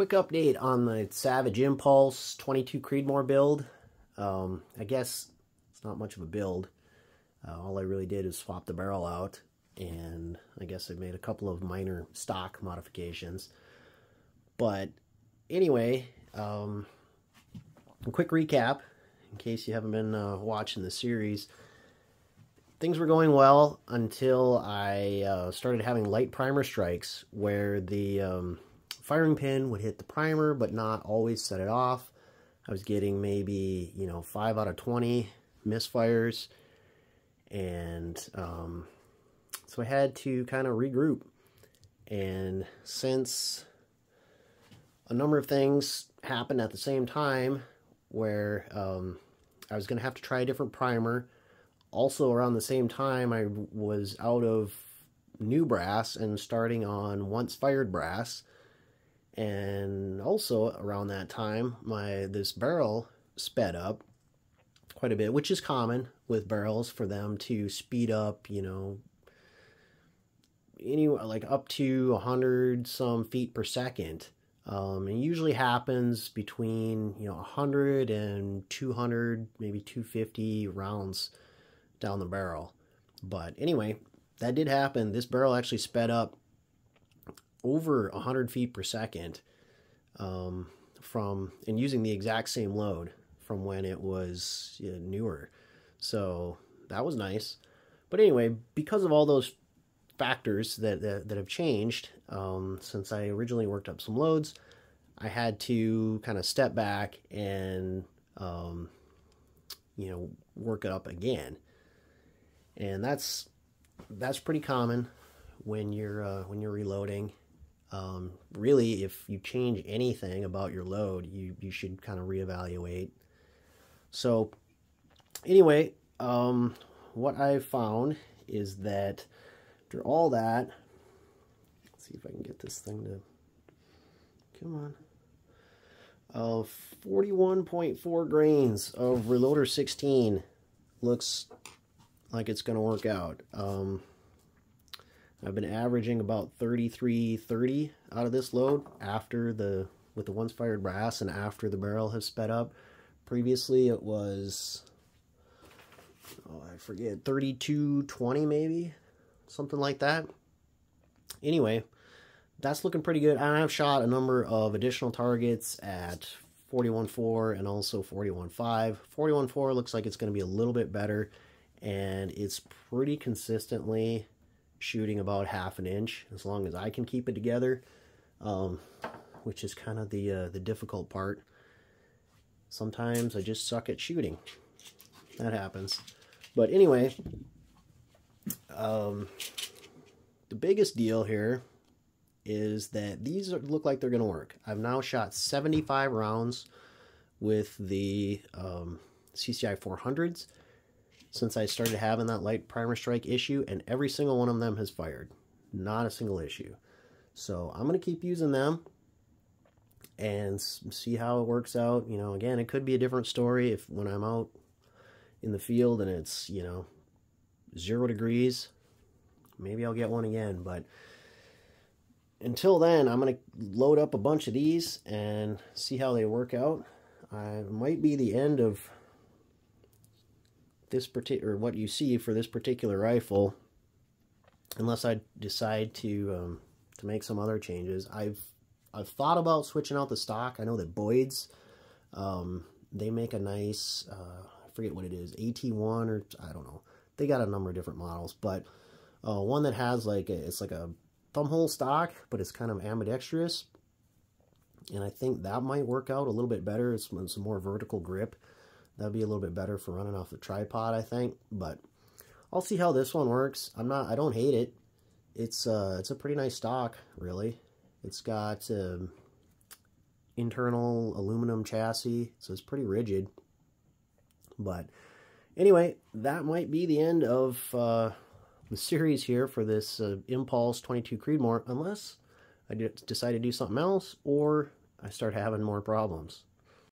quick update on the Savage Impulse 22 Creedmoor build. I guess it's not much of a build. All I really did is swap the barrel out, and I guess I made a couple of minor stock modifications. But anyway, a quick recap in case you haven't been watching the series. Things were going well until I started having light primer strikes where the firing pin would hit the primer but not always set it off. I was getting maybe, 5 out of 20 misfires, and so I had to kind of regroup. And since a number of things happened at the same time where I was going to have to try a different primer, also around the same time I was out of new brass and starting on once fired brass. And also around that time, this barrel sped up quite a bit, which is common with barrels for them to speed up, anywhere like up to 100 some feet per second. It usually happens between 100 and 200, maybe 250 rounds down the barrel. But anyway, that did happen. This barrel actually sped up over 100 feet per second and using the exact same load from when it was newer. So that was nice. But anyway, because of all those factors that have changed since I originally worked up some loads, I had to kind of step back and work it up again. And that's pretty common when you're reloading. Really, if you change anything about your load, you should kind of reevaluate. So anyway, what I found is that after all that, let's see if I can get this thing to come on. 41.4 grains of Reloader 16 looks like it's going to work out. I've been averaging about 33.30 out of this load with the once fired brass and after the barrel has sped up. Previously it was, I forget, 32.20 maybe, something like that. Anyway, that's looking pretty good. And I've shot a number of additional targets at 41.4 and also 41.5. 41.4 looks like it's going to be a little bit better, and it's pretty consistently shooting about half an inch as long as I can keep it together, which is kind of the difficult part. Sometimes I just suck at shooting. That happens. But anyway, the biggest deal here is that these look like they're going to work. I've now shot 75 rounds with the CCI 400s since I started having that light primer strike issue, and every single one of them has fired. Not a single issue. So I'm going to keep using them and see how it works out. Again, it could be a different story if when I'm out in the field and it's, 0 degrees. Maybe I'll get one again, but until then, I'm going to load up a bunch of these and see how they work out. It might be the end of this particular, what you see for this particular rifle, unless I decide to make some other changes. I've thought about switching out the stock. I know that Boyd's, they make a nice, I forget what it is, AT1 or I don't know. They got a number of different models, but one that has it's like a thumbhole stock, but it's kind of ambidextrous, and I think that might work out a little bit better. It's some more vertical grip. That'd be a little bit better for running off the tripod, I think. But I'll see how this one works. I don't hate it. It's a pretty nice stock, really. It's got internal aluminum chassis, so it's pretty rigid. But anyway, that might be the end of the series here for this Impulse 22 Creedmoor, unless I decide to do something else or I start having more problems.